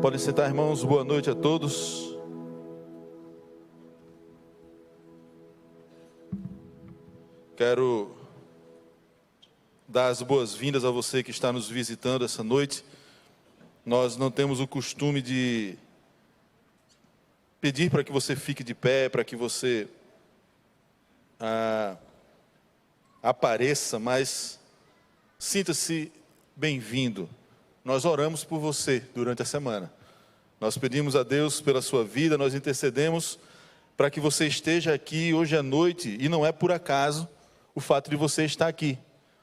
Podem sentar, irmãos. Boa noite a todos. Quero dar as boas-vindas a você que está nos visitando essa noite. Nós não temos o costume de pedir para que você fique de pé, para que você apareça, mas sinta-se bem-vindo. Nós oramos por você durante a semana. Nós pedimos a Deus pela sua vida, nós intercedemos para que você esteja aqui hoje à noite, e não é por acaso o fato de você estar aqui.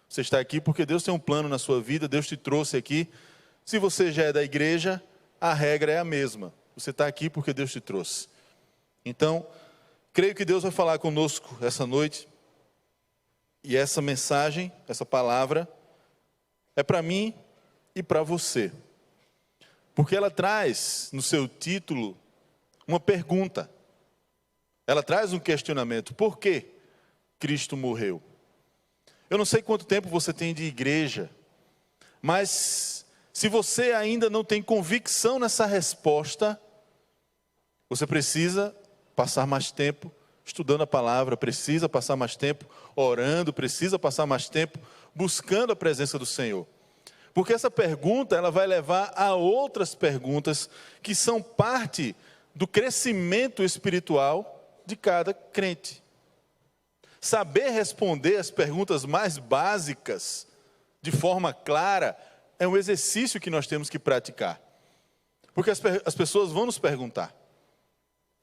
Você está aqui porque Deus tem um plano na sua vida, Deus te trouxe aqui. Se você já é da igreja, a regra é a mesma. Você está aqui porque Deus te trouxe. Então, creio que Deus vai falar conosco essa noite. E essa mensagem, essa palavra, é para mim e para você. Porque ela traz no seu título uma pergunta. Ela traz um questionamento. Por que Cristo morreu? Eu não sei quanto tempo você tem de igreja, mas se você ainda não tem convicção nessa resposta, você precisa passar mais tempo estudando a palavra, precisa passar mais tempo orando, precisa passar mais tempo buscando a presença do Senhor. Porque essa pergunta, ela vai levar a outras perguntas que são parte do crescimento espiritual de cada crente. Saber responder as perguntas mais básicas de forma clara é um exercício que nós temos que praticar. Porque as pessoas vão nos perguntar.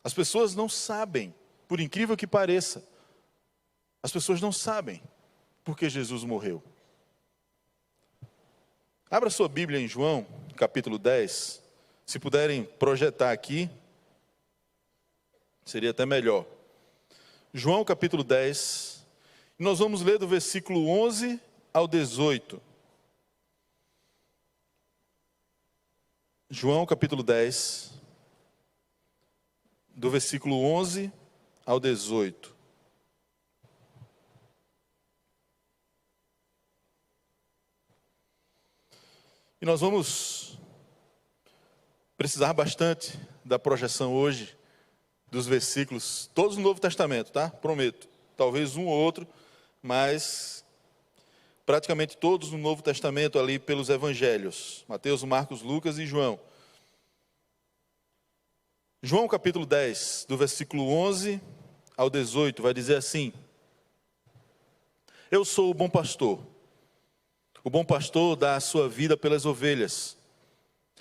As pessoas não sabem, por incrível que pareça, as pessoas não sabem por que Jesus morreu. Abra sua Bíblia em João, capítulo 10. Se puderem projetar aqui, seria até melhor. João, capítulo 10. Nós vamos ler do versículo 11 ao 18. João, capítulo 10, do versículo 11 ao 18. E nós vamos precisar bastante da projeção hoje dos versículos, todos no Novo Testamento, tá? Prometo. Talvez um ou outro, mas praticamente todos no Novo Testamento ali pelos Evangelhos. Mateus, Marcos, Lucas e João. João capítulo 10, do versículo 11 ao 18, vai dizer assim: Eu sou o bom pastor. O bom pastor dá a sua vida pelas ovelhas.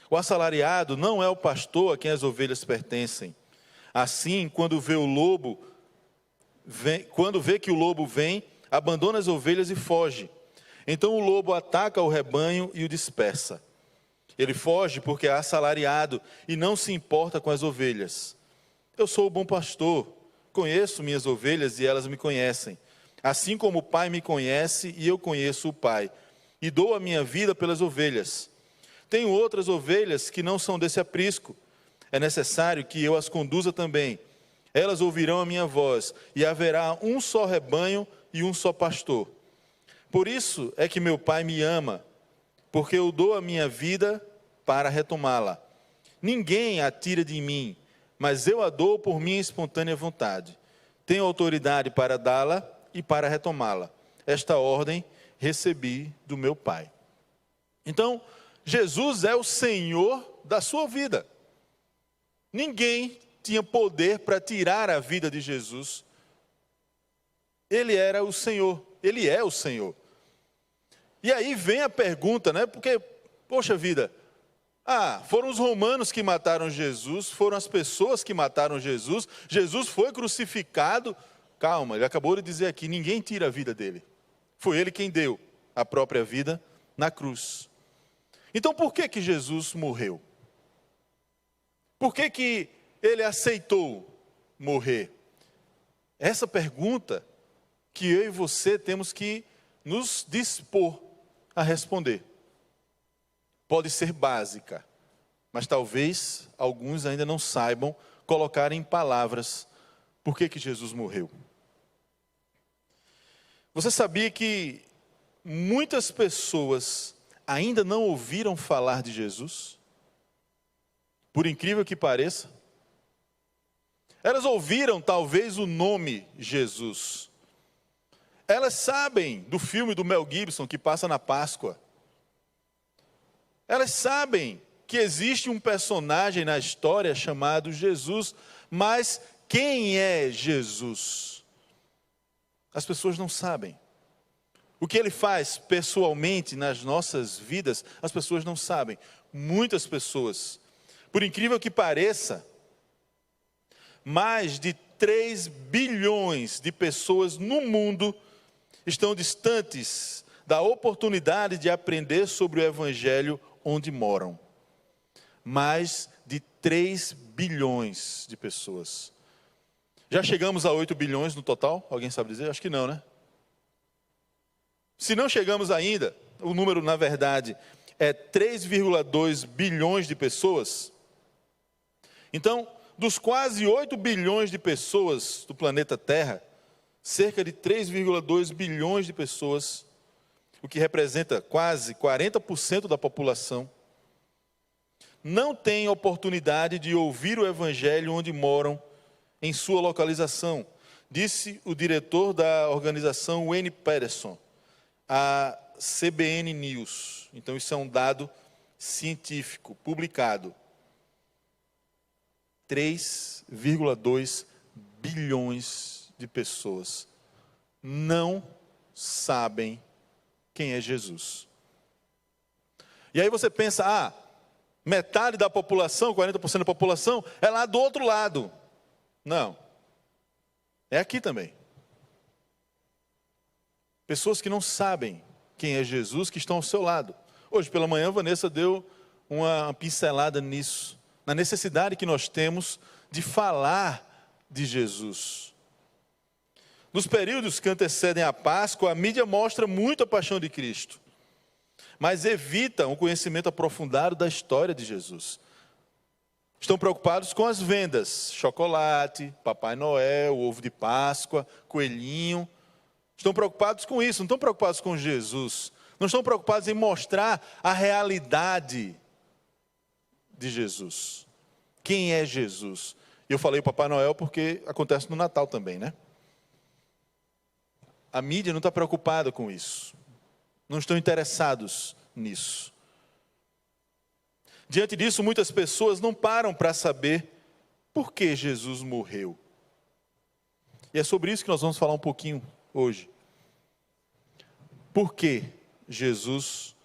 O assalariado não é o pastor a quem as ovelhas pertencem. Assim, quando vê que o lobo vem, abandona as ovelhas e foge. Então o lobo ataca o rebanho e o dispersa. Ele foge porque é assalariado e não se importa com as ovelhas. Eu sou o bom pastor, conheço minhas ovelhas e elas me conhecem. Assim como o Pai me conhece e eu conheço o Pai. E dou a minha vida pelas ovelhas. Tenho outras ovelhas que não são desse aprisco. É necessário que eu as conduza também. Elas ouvirão a minha voz, e haverá um só rebanho e um só pastor. Por isso é que meu Pai me ama, porque eu dou a minha vida para retomá-la. Ninguém a tira de mim, mas eu a dou por minha espontânea vontade. Tenho autoridade para dá-la e para retomá-la. Esta ordem recebi do meu Pai. Então, Jesus é o Senhor da sua vida. Ninguém tinha poder para tirar a vida de Jesus. Ele era o Senhor, ele é o Senhor. E aí vem a pergunta, né? Porque, poxa vida, foram os romanos que mataram Jesus, foram as pessoas que mataram Jesus, Jesus foi crucificado. Calma, ele acabou de dizer aqui, ninguém tira a vida dele. Foi ele quem deu a própria vida na cruz. Então por que Jesus morreu? Por que ele aceitou morrer? Essa pergunta que eu e você temos que nos dispor a responder. Pode ser básica, mas talvez alguns ainda não saibam colocar em palavras por que Jesus morreu. Você sabia que muitas pessoas ainda não ouviram falar de Jesus? por incrível que pareça. Elas ouviram talvez o nome Jesus. Elas sabem do filme do Mel Gibson que passa na Páscoa. Elas sabem que existe um personagem na história chamado Jesus, mas quem é Jesus? As pessoas não sabem. O que ele faz pessoalmente nas nossas vidas, as pessoas não sabem. Muitas pessoas, por incrível que pareça, mais de 3 bilhões de pessoas no mundo estão distantes da oportunidade de aprender sobre o Evangelho onde moram. Mais de 3 bilhões de pessoas. Já chegamos a 8 bilhões no total? Alguém sabe dizer? Acho que não, né? Se não chegamos ainda, o número na verdade é 3,2 bilhões de pessoas. Então, dos quase 8 bilhões de pessoas do planeta Terra, cerca de 3,2 bilhões de pessoas, o que representa quase 40% da população, não têm oportunidade de ouvir o Evangelho onde moram, em sua localização, disse o diretor da organização Wayne Patterson, a CBN News. Então isso é um dado científico, publicado. 3,2 bilhões de pessoas não sabem quem é Jesus. E aí você pensa, metade da população, 40% da população, é lá do outro lado. Não, é aqui também. Pessoas que não sabem quem é Jesus, que estão ao seu lado. Hoje pela manhã, a Vanessa deu uma pincelada nisso, na necessidade que nós temos de falar de Jesus. Nos períodos que antecedem a Páscoa, a mídia mostra muito a paixão de Cristo, mas evita um conhecimento aprofundado da história de Jesus. Estão preocupados com as vendas, chocolate, Papai Noel, ovo de Páscoa, coelhinho. Estão preocupados com isso, não estão preocupados com Jesus. Não estão preocupados em mostrar a realidade de Jesus. Quem é Jesus? E eu falei Papai Noel porque acontece no Natal também, né? A mídia não está preocupada com isso. Não estão interessados nisso. Diante disso, muitas pessoas não param para saber por que Jesus morreu. E é sobre isso que nós vamos falar um pouquinho hoje. Por que Jesus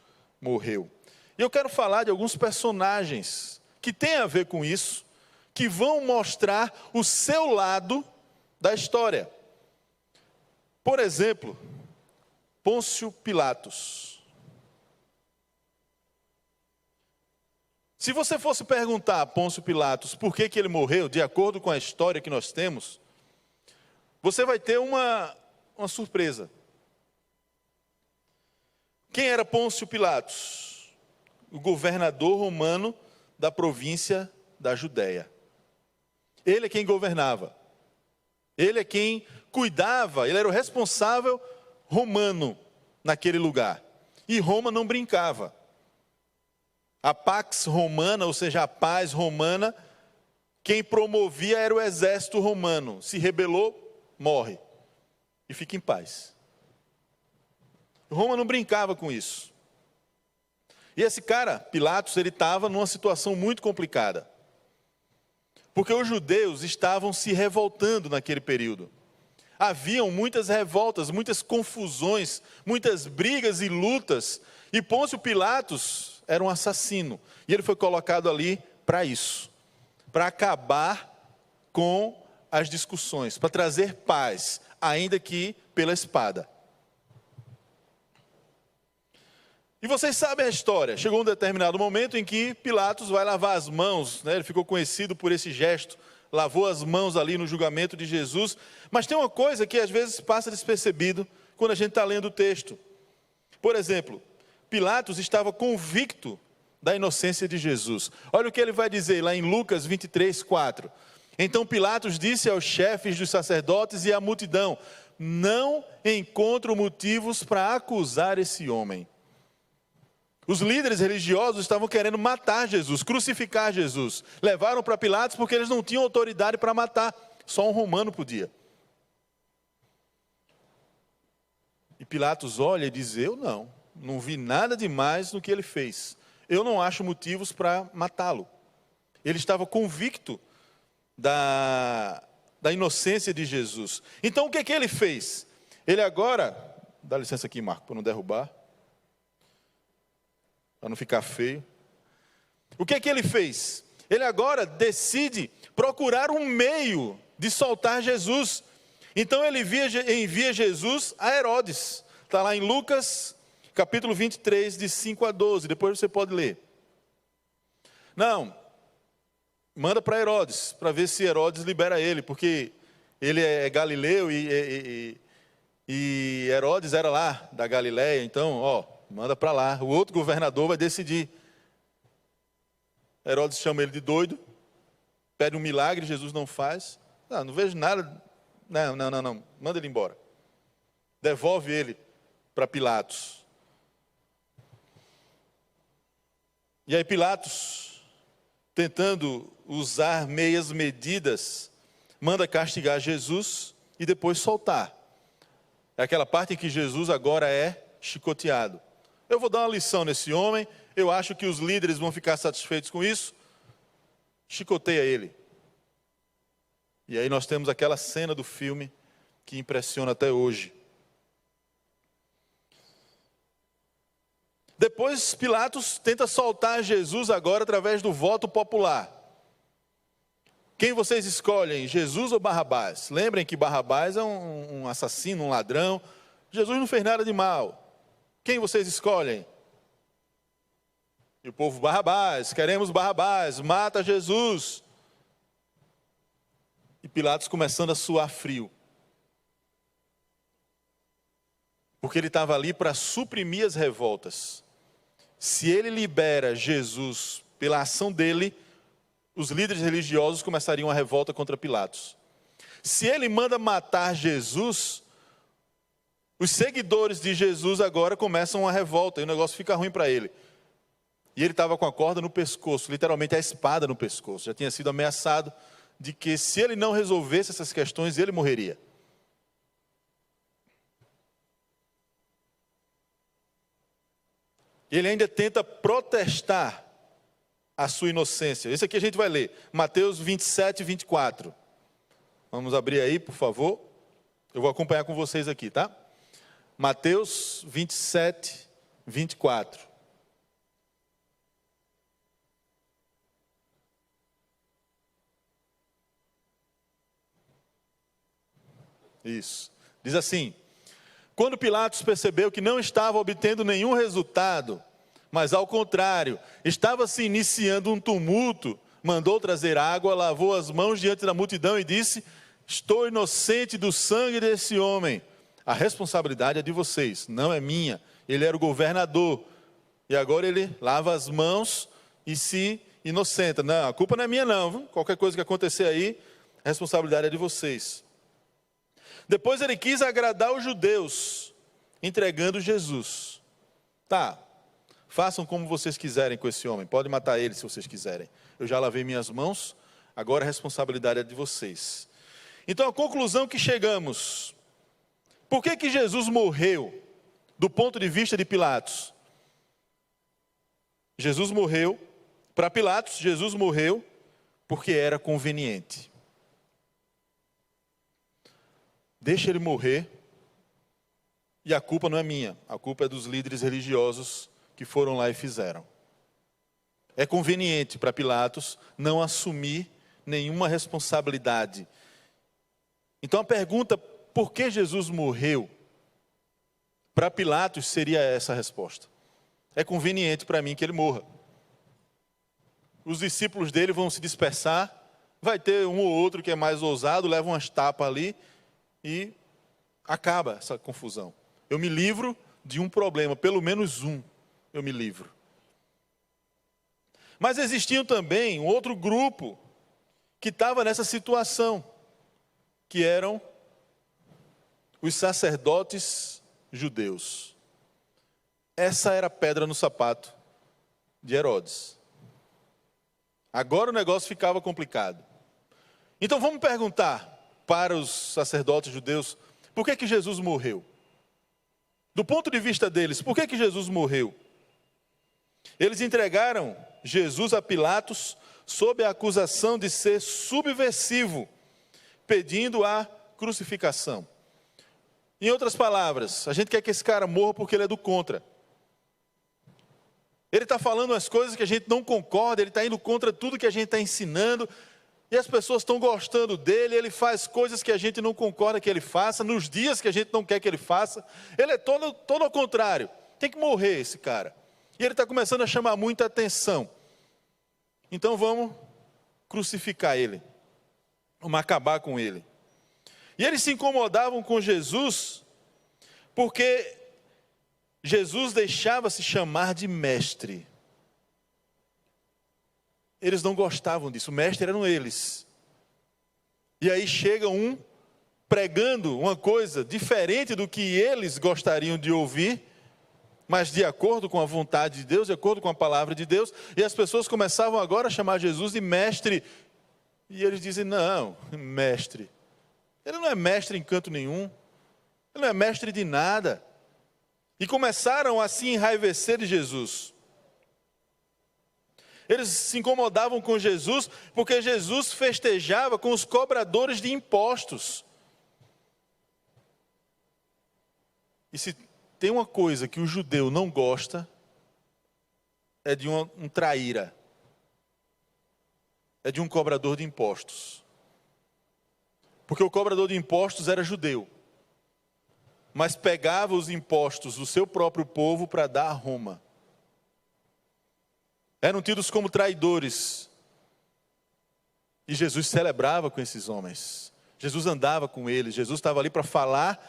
morreu? E eu quero falar de alguns personagens que têm a ver com isso, que vão mostrar o seu lado da história. Por exemplo, Pôncio Pilatos. Se você fosse perguntar a Pôncio Pilatos por que ele morreu, de acordo com a história que nós temos, você vai ter uma surpresa. Quem era Pôncio Pilatos? O governador romano da província da Judéia. Ele é quem governava. Ele é quem cuidava, ele era o responsável romano naquele lugar. E Roma não brincava. A Pax Romana, ou seja, a paz romana, quem promovia era o exército romano. Se rebelou, morre. E fica em paz. Roma não brincava com isso. E esse cara, Pilatos, ele estava numa situação muito complicada. Porque os judeus estavam se revoltando naquele período. Haviam muitas revoltas, muitas confusões, muitas brigas e lutas. E Pôncio Pilatos era um assassino. E ele foi colocado ali para isso. Para acabar com as discussões. Para trazer paz, ainda que pela espada. E vocês sabem a história. Chegou um determinado momento em que Pilatos vai lavar as mãos, né? Ele ficou conhecido por esse gesto, lavou as mãos ali no julgamento de Jesus. Mas tem uma coisa que às vezes passa despercebido quando a gente está lendo o texto. Por exemplo, Pilatos estava convicto da inocência de Jesus. Olha o que ele vai dizer lá em Lucas 23, 4. Então Pilatos disse aos chefes dos sacerdotes e à multidão: não encontro motivos para acusar esse homem. Os líderes religiosos estavam querendo matar Jesus, crucificar Jesus. Levaram para Pilatos porque eles não tinham autoridade para matar. Só um romano podia. E Pilatos olha e diz: eu não vi nada demais no que ele fez. Eu não acho motivos para matá-lo. Ele estava convicto da inocência de Jesus. Então o que é que ele fez? Ele agora, dá licença aqui, Marco, para não derrubar, para não ficar feio. O que é que ele fez? Ele agora decide procurar um meio de soltar Jesus. Então ele envia Jesus a Herodes. Está lá em Lucas, capítulo 23, de 5 a 12. Depois você pode ler. Não, manda para Herodes, para ver se Herodes libera ele, porque ele é galileu e Herodes era lá da Galileia. Então, manda para lá. O outro governador vai decidir. Herodes chama ele de doido, pede um milagre, Jesus não faz. Não vejo nada. Não, manda ele embora. Devolve ele para Pilatos. E aí Pilatos, tentando usar meias medidas, manda castigar Jesus e depois soltar. É aquela parte em que Jesus agora é chicoteado. Eu vou dar uma lição nesse homem, eu acho que os líderes vão ficar satisfeitos com isso. Chicoteia ele. E aí nós temos aquela cena do filme que impressiona até hoje. Depois Pilatos tenta soltar Jesus agora através do voto popular. Quem vocês escolhem, Jesus ou Barrabás? Lembrem que Barrabás é um assassino, um ladrão. Jesus não fez nada de mal. Quem vocês escolhem? E o povo: Barrabás, queremos Barrabás, mata Jesus. E Pilatos começando a suar frio. Porque ele estava ali para suprimir as revoltas. Se ele libera Jesus pela ação dele, os líderes religiosos começariam a revolta contra Pilatos. Se ele manda matar Jesus, os seguidores de Jesus agora começam a revolta e o negócio fica ruim para ele. E ele estava com a corda no pescoço, literalmente a espada no pescoço. Já tinha sido ameaçado de que se ele não resolvesse essas questões, ele morreria. Ele ainda tenta protestar a sua inocência. Esse aqui a gente vai ler, Mateus 27, 24. Vamos abrir aí, por favor. Eu vou acompanhar com vocês aqui, tá? Mateus 27, 24. Isso. Diz assim: quando Pilatos percebeu que não estava obtendo nenhum resultado, mas ao contrário, estava se iniciando um tumulto, mandou trazer água, lavou as mãos diante da multidão e disse: estou inocente do sangue desse homem. A responsabilidade é de vocês, não é minha. Ele era o governador. E agora ele lava as mãos e se inocenta. Não, a culpa não é minha não. Qualquer coisa que acontecer aí, a responsabilidade é de vocês. Depois ele quis agradar os judeus, entregando Jesus. Tá, façam como vocês quiserem com esse homem. Podem matar ele se vocês quiserem. Eu já lavei minhas mãos, agora a responsabilidade é de vocês. Então a conclusão que chegamos: por que Jesus morreu do ponto de vista de Pilatos? Jesus morreu, para Pilatos, Jesus morreu porque era conveniente. Deixa ele morrer, e a culpa não é minha, a culpa é dos líderes religiosos que foram lá e fizeram. É conveniente para Pilatos não assumir nenhuma responsabilidade. Então a pergunta, por que Jesus morreu? Para Pilatos seria essa a resposta. É conveniente para mim que ele morra. Os discípulos dele vão se dispersar, vai ter um ou outro que é mais ousado, leva umas tapas ali e acaba essa confusão. Eu me livro de um problema, pelo menos um eu me livro. Mas existia também um outro grupo que estava nessa situação, que eram os sacerdotes judeus. Essa era a pedra no sapato de Herodes. Agora o negócio ficava complicado. Então vamos perguntar para os sacerdotes judeus, por que Jesus morreu? Do ponto de vista deles, por que Jesus morreu? Eles entregaram Jesus a Pilatos sob a acusação de ser subversivo, pedindo a crucificação. Em outras palavras, a gente quer que esse cara morra porque ele é do contra. Ele está falando as coisas que a gente não concorda, ele está indo contra tudo que a gente está ensinando, e as pessoas estão gostando dele, ele faz coisas que a gente não concorda que ele faça, nos dias que a gente não quer que ele faça. Ele é todo ao contrário. Tem que morrer esse cara. E ele está começando a chamar muita atenção. Então vamos crucificar ele. Vamos acabar com ele. E eles se incomodavam com Jesus, porque Jesus deixava se chamar de mestre. Eles não gostavam disso, o mestre eram eles. E aí chega um pregando uma coisa diferente do que eles gostariam de ouvir, mas de acordo com a vontade de Deus, de acordo com a palavra de Deus, e as pessoas começavam agora a chamar Jesus de mestre. E eles dizem, não, mestre. Ele não é mestre em canto nenhum, ele não é mestre de nada. E começaram a se enraivecer de Jesus. Eles se incomodavam com Jesus, porque Jesus festejava com os cobradores de impostos. E se tem uma coisa que o judeu não gosta, é de um traíra. É de um cobrador de impostos. Porque o cobrador de impostos era judeu, mas pegava os impostos do seu próprio povo para dar a Roma. Eram tidos como traidores. E Jesus celebrava com esses homens. Jesus andava com eles. Jesus estava ali para falar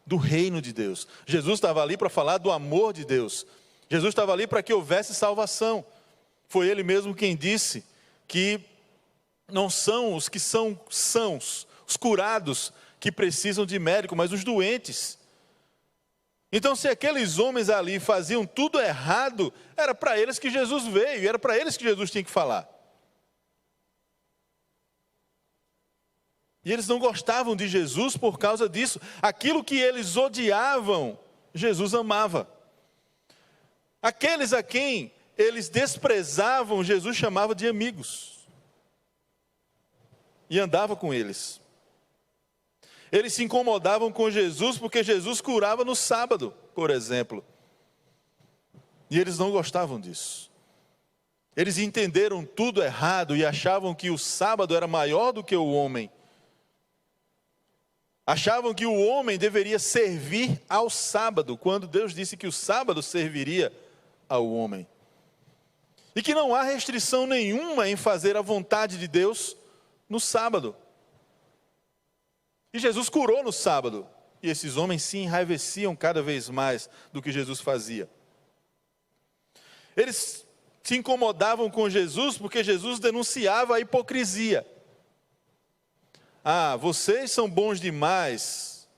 do reino de Deus. Jesus estava ali para falar do amor de Deus. Jesus estava ali para que houvesse salvação. Foi ele mesmo quem disse que não são os que são sãos, os curados, que precisam de médico, mas os doentes. Então, se aqueles homens ali faziam tudo errado, era para eles que Jesus veio, era para eles que Jesus tinha que falar. E eles não gostavam de Jesus por causa disso. Aquilo que eles odiavam, Jesus amava. Aqueles a quem eles desprezavam, Jesus chamava de amigos. E andava com eles. Eles se incomodavam com Jesus porque Jesus curava no sábado, por exemplo. E eles não gostavam disso. Eles entenderam tudo errado e achavam que o sábado era maior do que o homem. Achavam que o homem deveria servir ao sábado, quando Deus disse que o sábado serviria ao homem. E que não há restrição nenhuma em fazer a vontade de Deus no sábado. E Jesus curou no sábado. E esses homens se enraiveciam cada vez mais do que Jesus fazia. Eles se incomodavam com Jesus porque Jesus denunciava a hipocrisia. Ah, vocês são bons demais,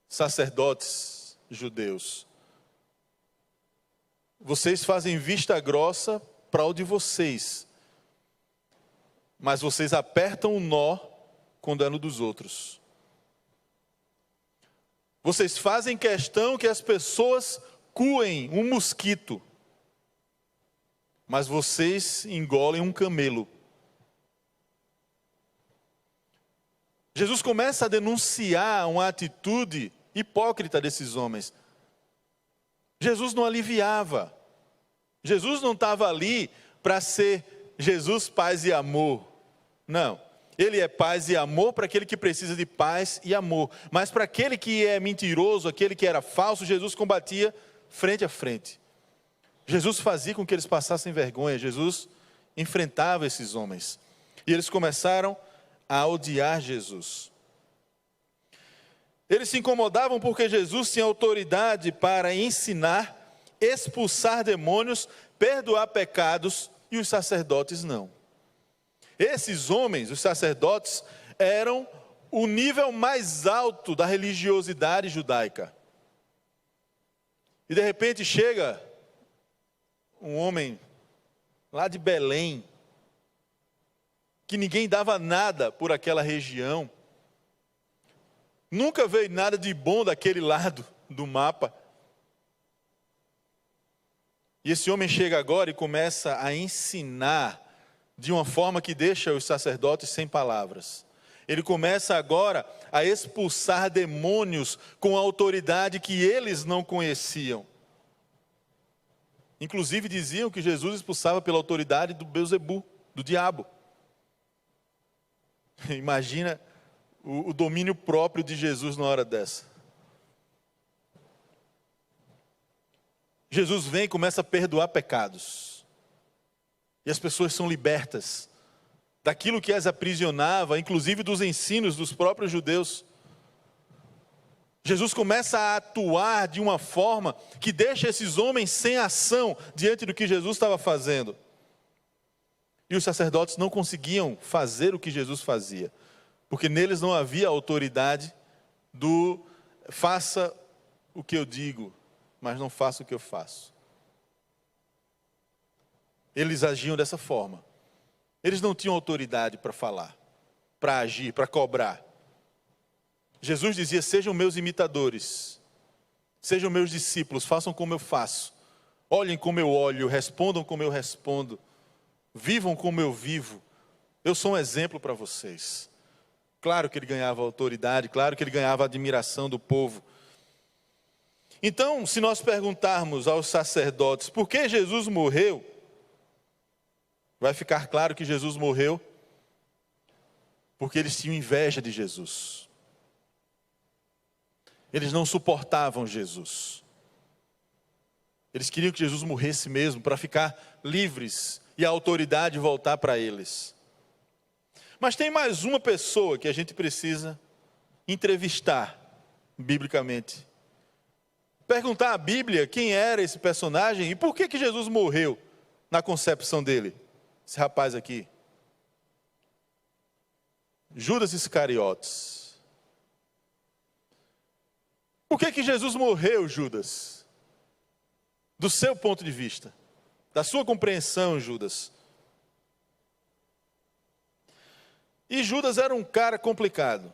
sacerdotes judeus. Vocês fazem vista grossa para o de vocês. Mas vocês apertam o nó com dano dos outros. Vocês fazem questão que as pessoas coem um mosquito, mas vocês engolem um camelo. Jesus começa a denunciar uma atitude hipócrita desses homens. Jesus não aliviava. Jesus não estava ali para ser Jesus paz e amor. Não. Ele é paz e amor para aquele que precisa de paz e amor. Mas para aquele que é mentiroso, aquele que era falso, Jesus combatia frente a frente. Jesus fazia com que eles passassem vergonha. Jesus enfrentava esses homens. E eles começaram a odiar Jesus. Eles se incomodavam porque Jesus tinha autoridade para ensinar, expulsar demônios, perdoar pecados, e os sacerdotes não. Esses homens, os sacerdotes, eram o nível mais alto da religiosidade judaica. E de repente chega um homem lá de Belém, que ninguém dava nada por aquela região, nunca veio nada de bom daquele lado do mapa. E esse homem chega agora e começa a ensinar de uma forma que deixa os sacerdotes sem palavras. Ele começa agora a expulsar demônios com a autoridade que eles não conheciam. Inclusive diziam que Jesus expulsava pela autoridade do Beelzebu, do diabo. Imagina o domínio próprio de Jesus na hora dessa. Jesus vem e começa a perdoar pecados. E as pessoas são libertas daquilo que as aprisionava, inclusive dos ensinos dos próprios judeus. Jesus começa a atuar de uma forma que deixa esses homens sem ação diante do que Jesus estava fazendo. E os sacerdotes não conseguiam fazer o que Jesus fazia, porque neles não havia autoridade do faça o que eu digo, mas não faça o que eu faço. Eles agiam dessa forma. Eles não tinham autoridade para falar, para agir, para cobrar. Jesus dizia: sejam meus imitadores, sejam meus discípulos, façam como eu faço, olhem como eu olho, respondam como eu respondo, vivam como eu vivo. Eu sou um exemplo para vocês. Claro que ele ganhava autoridade, claro que ele ganhava a admiração do povo. Então, se nós perguntarmos aos sacerdotes por que Jesus morreu, vai ficar claro que Jesus morreu porque eles tinham inveja de Jesus. Eles não suportavam Jesus. Eles queriam que Jesus morresse mesmo para ficar livres e a autoridade voltar para eles. Mas tem mais uma pessoa que a gente precisa entrevistar biblicamente. Perguntar à Bíblia quem era esse personagem e por que Jesus morreu na concepção dele. Esse rapaz aqui. Judas Iscariotes. Por que Jesus morreu, Judas? Do seu ponto de vista, da sua compreensão, Judas. E Judas era um cara complicado.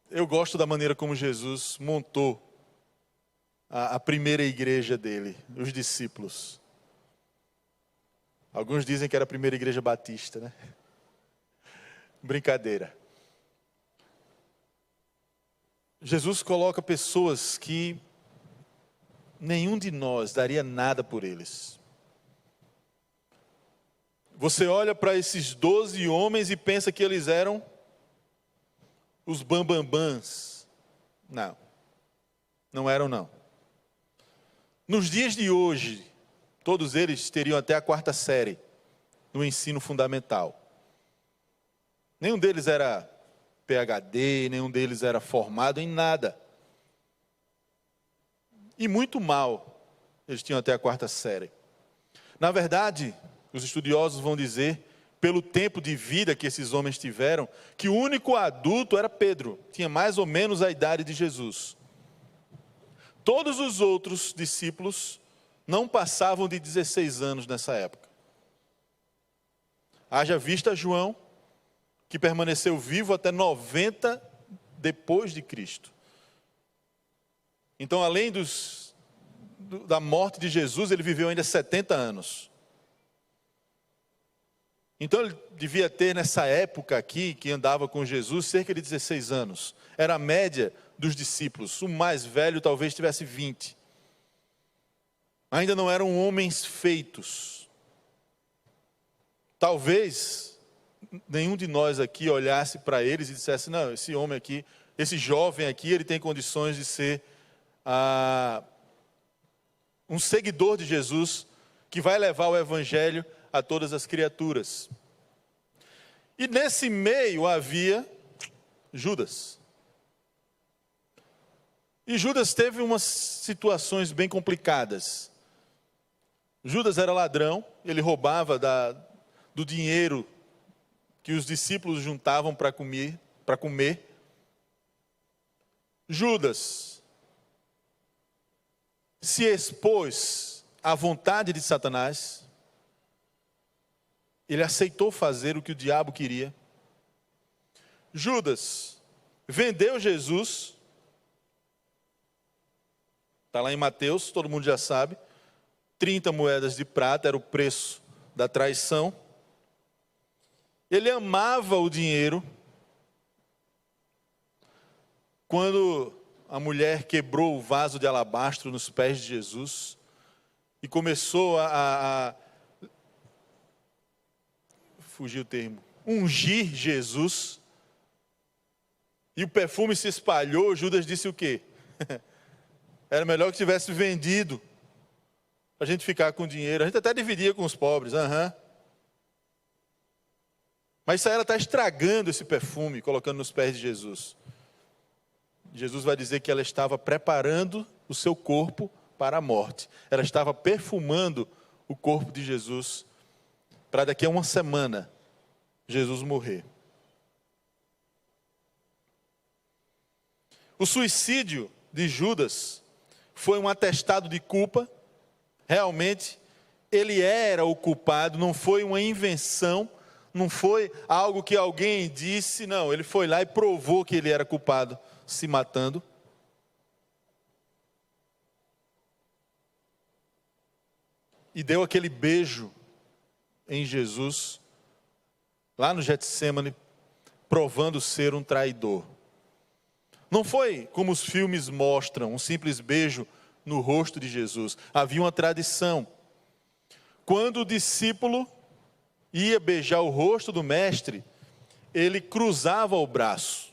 Eu gosto da maneira como Jesus montou a primeira igreja dele, os discípulos. Alguns dizem que era a primeira igreja batista, né? Brincadeira. Jesus coloca pessoas que nenhum de nós daria nada por eles. Você olha para esses 12 homens e pensa que eles eram os bambambãs. Não, não eram não. Nos dias de hoje, todos eles teriam até a 4ª série no ensino fundamental. Nenhum deles era PhD, nenhum deles era formado em nada. E muito mal, eles tinham até a 4ª série. Na verdade, os estudiosos vão dizer, pelo tempo de vida que esses homens tiveram, que o único adulto era Pedro, tinha mais ou menos a idade de Jesus. Todos os outros discípulos não passavam de 16 anos nessa época. Haja vista João, que permaneceu vivo até 90 depois de Cristo. Então, além da morte de Jesus, ele viveu ainda 70 anos. Então, ele devia ter, nessa época aqui, que andava com Jesus, cerca de 16 anos. Era a média dos discípulos. O mais velho talvez tivesse 20. Ainda não eram homens feitos. Talvez nenhum de nós aqui olhasse para eles e dissesse: não, esse homem aqui, esse jovem aqui, ele tem condições de ser um seguidor de Jesus, que vai levar o evangelho a todas as criaturas. E nesse meio havia Judas. E Judas teve umas situações bem complicadas. Judas era ladrão, ele roubava do dinheiro que os discípulos juntavam para comer. Judas se expôs à vontade de Satanás, ele aceitou fazer o que o diabo queria. Judas vendeu Jesus, está lá em Mateus, todo mundo já sabe, 30 moedas de prata era o preço da traição. Ele amava o dinheiro. Quando a mulher quebrou o vaso de alabastro nos pés de Jesus e começou fugiu o termo, ungir Jesus, e o perfume se espalhou, Judas disse o quê? Era melhor que tivesse vendido, para a gente ficar com dinheiro. A gente até dividia com os pobres, Mas isso aí, ela está estragando esse perfume, colocando nos pés de Jesus. Jesus vai dizer que ela estava preparando o seu corpo para a morte. Ela estava perfumando o corpo de Jesus para daqui a uma semana Jesus morrer. O suicídio de Judas foi um atestado de culpa. Realmente, ele era o culpado, não foi uma invenção, não foi algo que alguém disse, não, ele foi lá e provou que ele era culpado, se matando. E deu aquele beijo em Jesus, lá no Getsêmani, provando ser um traidor. Não foi como os filmes mostram, um simples beijo no rosto de Jesus. Havia uma tradição. Quando o discípulo ia beijar o rosto do mestre, ele cruzava o braço.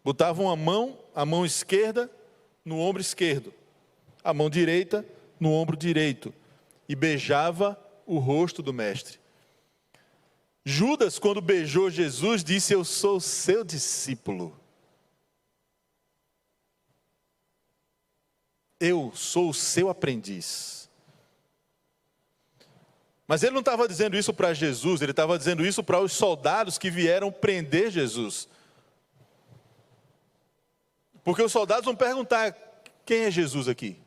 Botava a mão esquerda no ombro esquerdo, a mão direita no ombro direito, e beijava o rosto do mestre. Judas, quando beijou Jesus, disse: eu sou seu discípulo. Eu sou o seu aprendiz. Mas ele não estava dizendo isso para Jesus, ele estava dizendo isso para os soldados que vieram prender Jesus. Porque os soldados vão perguntar: quem é Jesus aqui?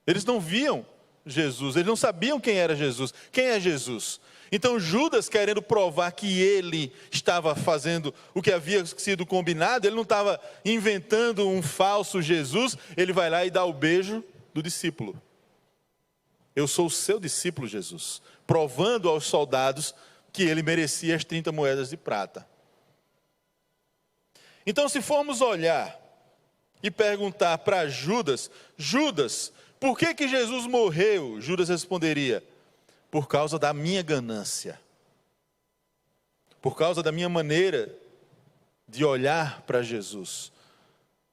Eles não viam Jesus, eles não sabiam quem era Jesus. Quem é Jesus? Então Judas, querendo provar que ele estava fazendo o que havia sido combinado, ele não estava inventando um falso Jesus, ele vai lá e dá o beijo do discípulo. Eu sou o seu discípulo, Jesus, provando aos soldados que ele merecia as 30 moedas de prata. Então, se formos olhar e perguntar para Judas: Judas, por que Jesus morreu? Judas responderia: por causa da minha ganância, por causa da minha maneira de olhar para Jesus,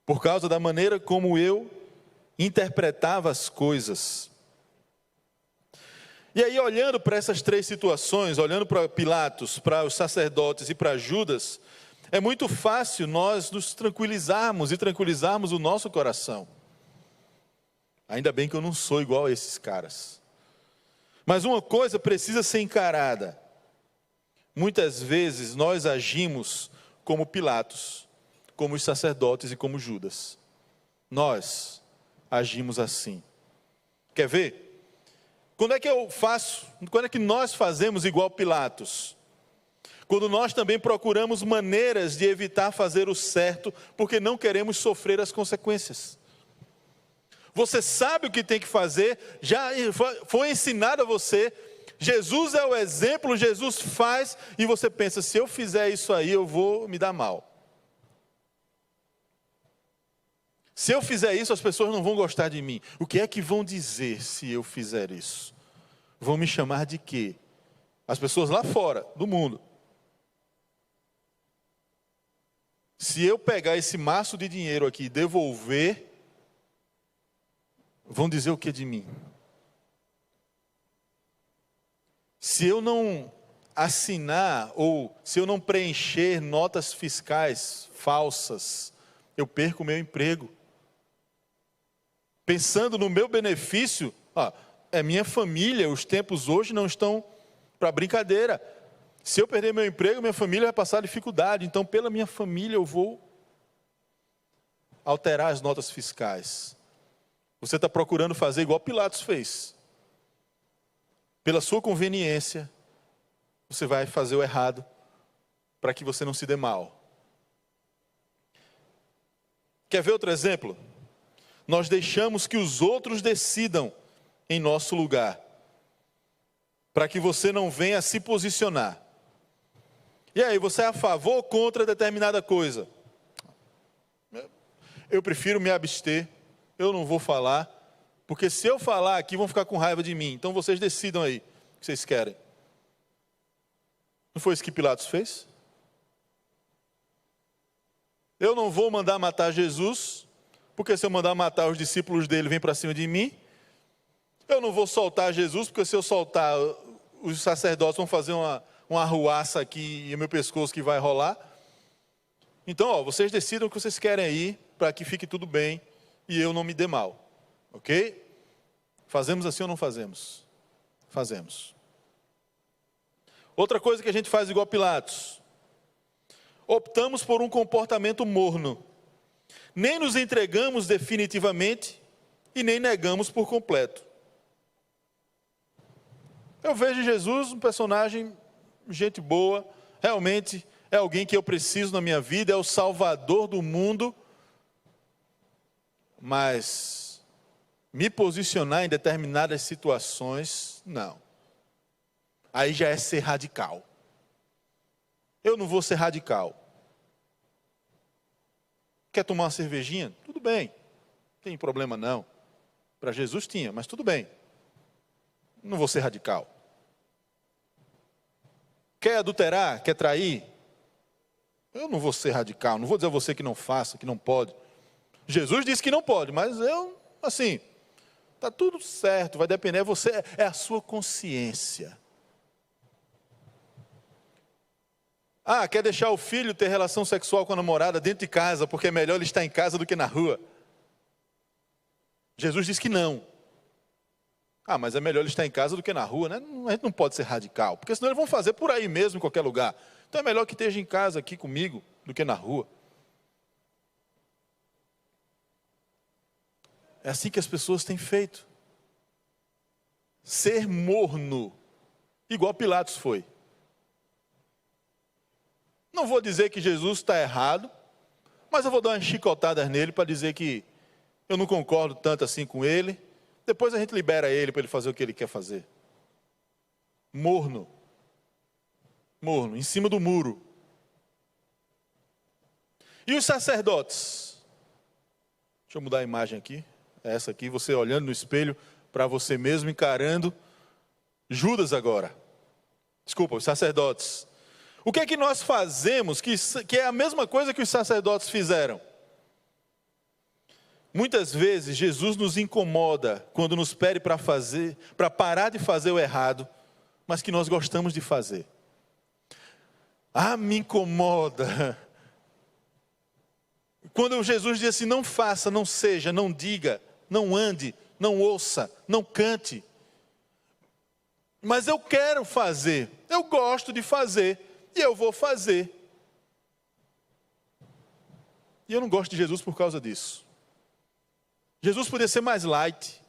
por causa da maneira como eu interpretava as coisas. E aí, olhando para essas três situações, olhando para Pilatos, para os sacerdotes e para Judas, é muito fácil nós nos tranquilizarmos e tranquilizarmos o nosso coração. Ainda bem que eu não sou igual a esses caras. Mas uma coisa precisa ser encarada. Muitas vezes nós agimos como Pilatos, como os sacerdotes e como Judas. Nós agimos assim. Quer ver? Quando é que nós fazemos igual Pilatos? Quando nós também procuramos maneiras de evitar fazer o certo, porque não queremos sofrer as consequências. Você sabe o que tem que fazer, já foi ensinado a você, Jesus é o exemplo, Jesus faz, e você pensa: se eu fizer isso aí, eu vou me dar mal. Se eu fizer isso, as pessoas não vão gostar de mim. O que é que vão dizer se eu fizer isso? Vão me chamar de quê? As pessoas lá fora, do mundo. Se eu pegar esse maço de dinheiro aqui e devolver, vão dizer o que de mim? Se eu não assinar ou se eu não preencher notas fiscais falsas, eu perco o meu emprego. Pensando no meu benefício, é minha família, os tempos hoje não estão para brincadeira. Se eu perder meu emprego, minha família vai passar dificuldade, então pela minha família eu vou alterar as notas fiscais. Você está procurando fazer igual Pilatos fez. Pela sua conveniência, você vai fazer o errado para que você não se dê mal. Quer ver outro exemplo? Nós deixamos que os outros decidam em nosso lugar, para que você não venha se posicionar. E aí, você é a favor ou contra determinada coisa? Eu prefiro me abster, eu não vou falar, porque se eu falar aqui vão ficar com raiva de mim. Então vocês decidam aí o que vocês querem. Não foi isso que Pilatos fez? Eu não vou mandar matar Jesus, porque se eu mandar matar os discípulos dele, vem para cima de mim. Eu não vou soltar Jesus, porque se eu soltar, os sacerdotes vão fazer uma arruaça aqui e o meu pescoço que vai rolar. Então, vocês decidam o que vocês querem aí, para que fique tudo bem e eu não me dê mal. Ok? Fazemos assim ou não fazemos? Fazemos. Outra coisa que a gente faz igual Pilatos. Optamos por um comportamento morno. Nem nos entregamos definitivamente e nem negamos por completo. Eu vejo Jesus um personagem, gente boa, realmente é alguém que eu preciso na minha vida, é o Salvador do mundo, mas me posicionar em determinadas situações, não. Aí já é ser radical. Eu não vou ser radical. Quer tomar uma cervejinha? Tudo bem, não tem problema não. Para Jesus tinha, mas tudo bem. Não vou ser radical. Quer adulterar? Quer trair? Eu não vou ser radical, não vou dizer a você que não faça, que não pode. Jesus disse que não pode, mas eu, assim, está tudo certo, vai depender de você, é a sua consciência. Ah, quer deixar o filho ter relação sexual com a namorada dentro de casa, porque é melhor ele estar em casa do que na rua. Jesus disse que não. Ah, mas é melhor ele estar em casa do que na rua, né? A gente não pode ser radical, porque senão eles vão fazer por aí mesmo, em qualquer lugar. Então é melhor que esteja em casa aqui comigo do que na rua. É assim que as pessoas têm feito. Ser morno, igual Pilatos foi. Não vou dizer que Jesus está errado, mas eu vou dar umas chicotadas nele para dizer que eu não concordo tanto assim com ele. Depois a gente libera ele para ele fazer o que ele quer fazer. Morno. Morno, em cima do muro. E os sacerdotes? Deixa eu mudar a imagem aqui. É essa aqui, você olhando no espelho para você mesmo, encarando. Judas agora. Desculpa, os sacerdotes. O que é que nós fazemos que é a mesma coisa que os sacerdotes fizeram? Muitas vezes Jesus nos incomoda quando nos pede para parar de fazer o errado, mas que nós gostamos de fazer. Ah, me incomoda. Quando Jesus diz assim, não faça, não seja, não diga, não ande, não ouça, não cante. Mas eu quero fazer, eu gosto de fazer, e eu vou fazer. E eu não gosto de Jesus por causa disso. Jesus podia ser mais light,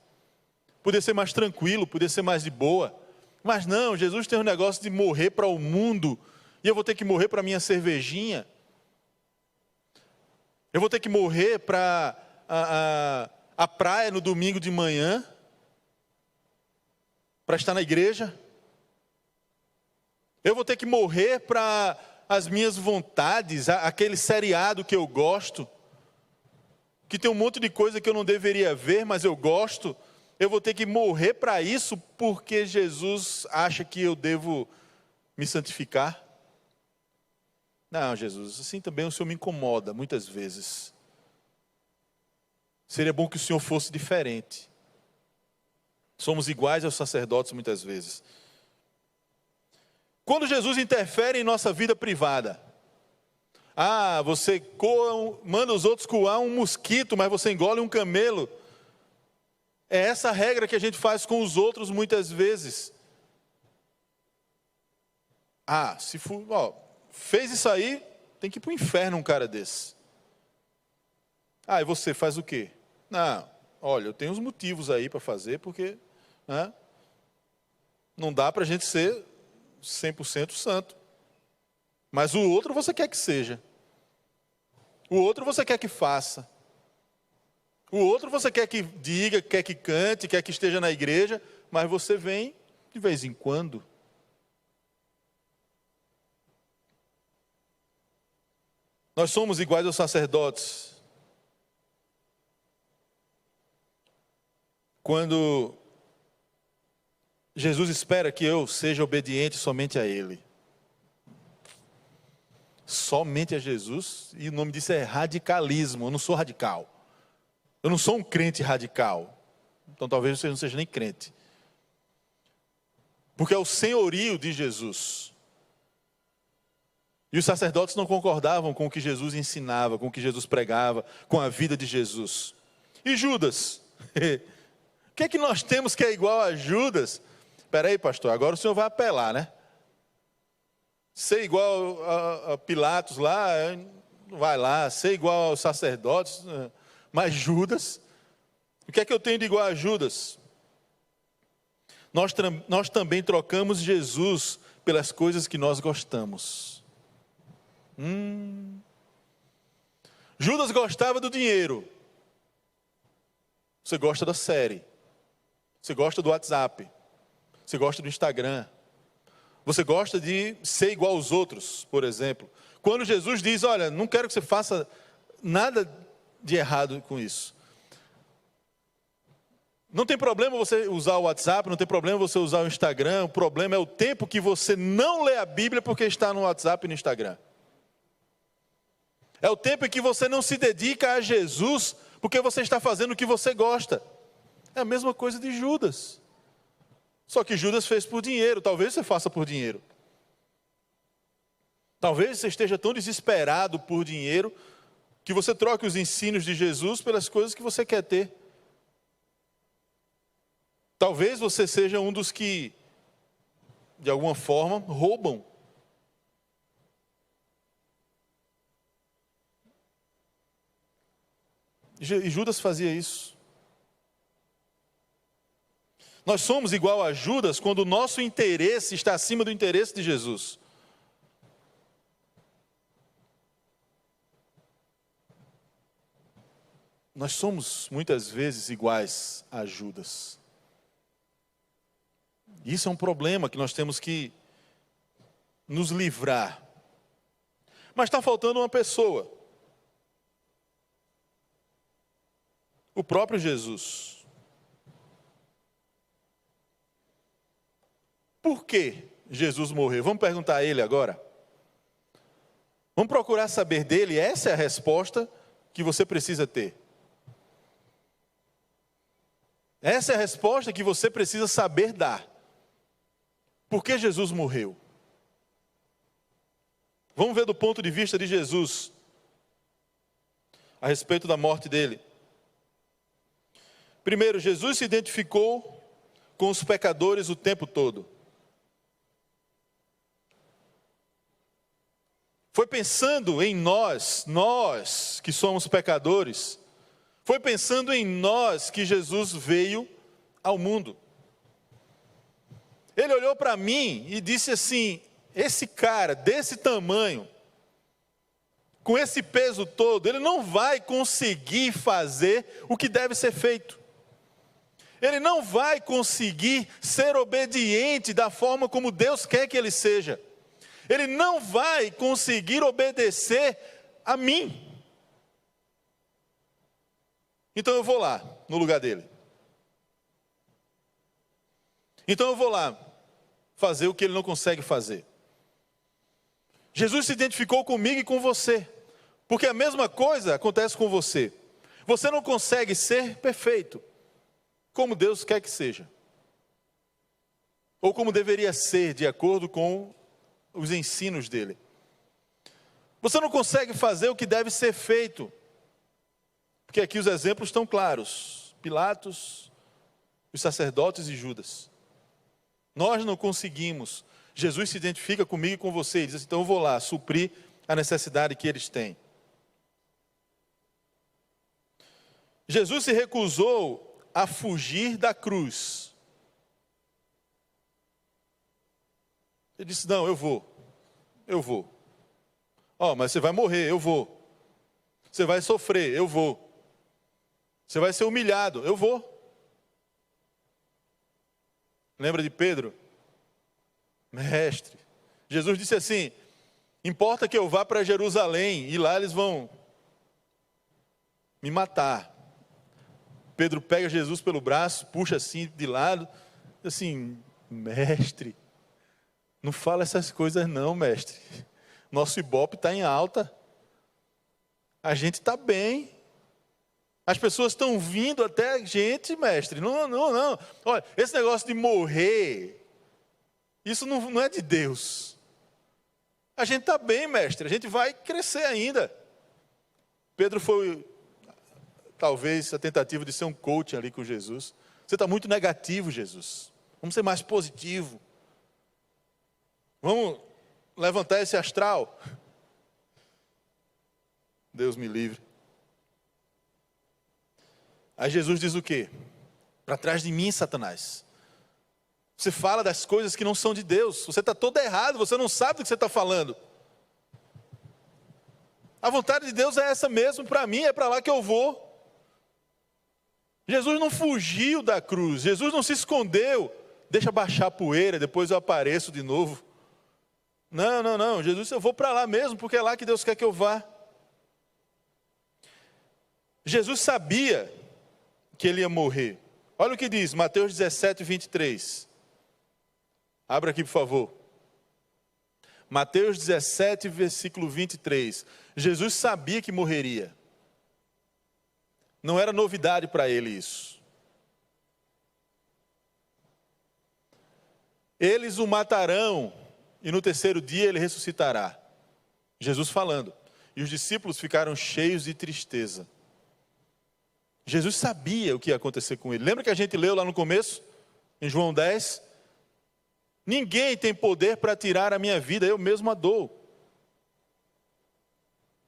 podia ser mais tranquilo, podia ser mais de boa. Mas não, Jesus tem um negócio de morrer para o mundo, e eu vou ter que morrer para a minha cervejinha. Eu vou ter que morrer para a praia no domingo de manhã, para estar na igreja. Eu vou ter que morrer para as minhas vontades, aquele seriado que eu gosto, que tem um monte de coisa que eu não deveria ver, mas eu gosto. Eu vou ter que morrer para isso porque Jesus acha que eu devo me santificar. Não, Jesus, assim também o Senhor me incomoda muitas vezes. Seria bom que o Senhor fosse diferente. Somos iguais aos sacerdotes muitas vezes. Quando Jesus interfere em nossa vida privada, você manda os outros coar um mosquito, mas você engole um camelo. É essa a regra que a gente faz com os outros muitas vezes. Fez isso aí, tem que ir para o inferno um cara desse. E você faz o quê? Não, olha, eu tenho uns motivos aí para fazer, porque não dá para a gente ser 100% santo. Mas o outro você quer que seja. O outro você quer que faça. O outro você quer que diga, quer que cante, quer que esteja na igreja, mas você vem de vez em quando. Nós somos iguais aos sacerdotes. Quando Jesus espera que eu seja obediente somente a Ele. Somente a Jesus, e o nome disso é radicalismo. Eu não sou radical. Eu não sou um crente radical. Então talvez você não seja nem crente. Porque é o senhorio de Jesus. E os sacerdotes não concordavam com o que Jesus ensinava, com o que Jesus pregava, com a vida de Jesus. E Judas? O que é que nós temos que é igual a Judas? Espera aí, pastor, agora o senhor vai apelar, né? Ser igual a Pilatos lá, vai lá. Ser igual aos sacerdotes, mas Judas? O que é que eu tenho de igual a Judas? Nós também trocamos Jesus pelas coisas que nós gostamos. Judas gostava do dinheiro. Você gosta da série. Você gosta do WhatsApp. Você gosta do Instagram. Você gosta de ser igual aos outros, por exemplo. Quando Jesus diz, olha, não quero que você faça nada de errado com isso. Não tem problema você usar o WhatsApp, não tem problema você usar o Instagram. O problema é o tempo que você não lê a Bíblia porque está no WhatsApp e no Instagram. É o tempo em que você não se dedica a Jesus porque você está fazendo o que você gosta. É a mesma coisa de Judas. Só que Judas fez por dinheiro, talvez você faça por dinheiro. Talvez você esteja tão desesperado por dinheiro que você troque os ensinos de Jesus pelas coisas que você quer ter. Talvez você seja um dos que, de alguma forma, roubam. E Judas fazia isso. Nós somos igual a Judas quando o nosso interesse está acima do interesse de Jesus. Nós somos muitas vezes iguais a Judas. Isso é um problema que nós temos que nos livrar. Mas está faltando uma pessoa. O próprio Jesus. Por que Jesus morreu? Vamos perguntar a ele agora. Vamos procurar saber dele. Essa é a resposta que você precisa ter. Essa é a resposta que você precisa saber dar. Por que Jesus morreu? Vamos ver do ponto de vista de Jesus a respeito da morte dele. Primeiro, Jesus se identificou com os pecadores o tempo todo. Foi pensando em nós que somos pecadores, foi pensando em nós que Jesus veio ao mundo. Ele olhou para mim e disse assim, esse cara desse tamanho, com esse peso todo, ele não vai conseguir fazer o que deve ser feito. Ele não vai conseguir ser obediente da forma como Deus quer que ele seja. Ele não vai conseguir obedecer a mim. Então eu vou lá, no lugar dele. Então eu vou lá, fazer o que ele não consegue fazer. Jesus se identificou comigo e com você. Porque a mesma coisa acontece com você. Você não consegue ser perfeito, como Deus quer que seja. Ou como deveria ser, de acordo com os ensinos dele. Você não consegue fazer o que deve ser feito. Porque aqui os exemplos estão claros. Pilatos, os sacerdotes e Judas. Nós não conseguimos. Jesus se identifica comigo e com você. E diz assim, então eu vou lá suprir a necessidade que eles têm. Jesus se recusou a fugir da cruz. Ele disse, não, eu vou. Mas você vai morrer, eu vou. Você vai sofrer, eu vou. Você vai ser humilhado, eu vou. Lembra de Pedro? Mestre, Jesus disse assim, importa que eu vá para Jerusalém, e lá eles vão me matar. Pedro pega Jesus pelo braço, puxa assim de lado, assim, mestre, não fala essas coisas não, mestre. Nosso ibope está em alta. A gente está bem. As pessoas estão vindo até a gente, mestre. Não. Olha, esse negócio de morrer, isso não é de Deus. A gente está bem, mestre. A gente vai crescer ainda. Pedro foi, talvez, a tentativa de ser um coach ali com Jesus. Você está muito negativo, Jesus. Vamos ser mais positivo. Vamos levantar esse astral. Deus me livre. Aí Jesus diz o quê? Para trás de mim, Satanás. Você fala das coisas que não são de Deus. Você está todo errado, você não sabe do que você está falando. A vontade de Deus é essa mesmo para mim, é para lá que eu vou. Jesus não fugiu da cruz, Jesus não se escondeu. Deixa baixar a poeira, depois eu apareço de novo. Não. Jesus disse, eu vou para lá mesmo, porque é lá que Deus quer que eu vá. Jesus sabia que ele ia morrer. Olha o que diz, Mateus 17, 23. Abra aqui, por favor. Mateus 17, versículo 23. Jesus sabia que morreria. Não era novidade para ele isso. Eles o matarão, e no terceiro dia ele ressuscitará. Jesus falando. E os discípulos ficaram cheios de tristeza. Jesus sabia o que ia acontecer com ele. Lembra que a gente leu lá no começo, em João 10? Ninguém tem poder para tirar a minha vida, eu mesmo a dou.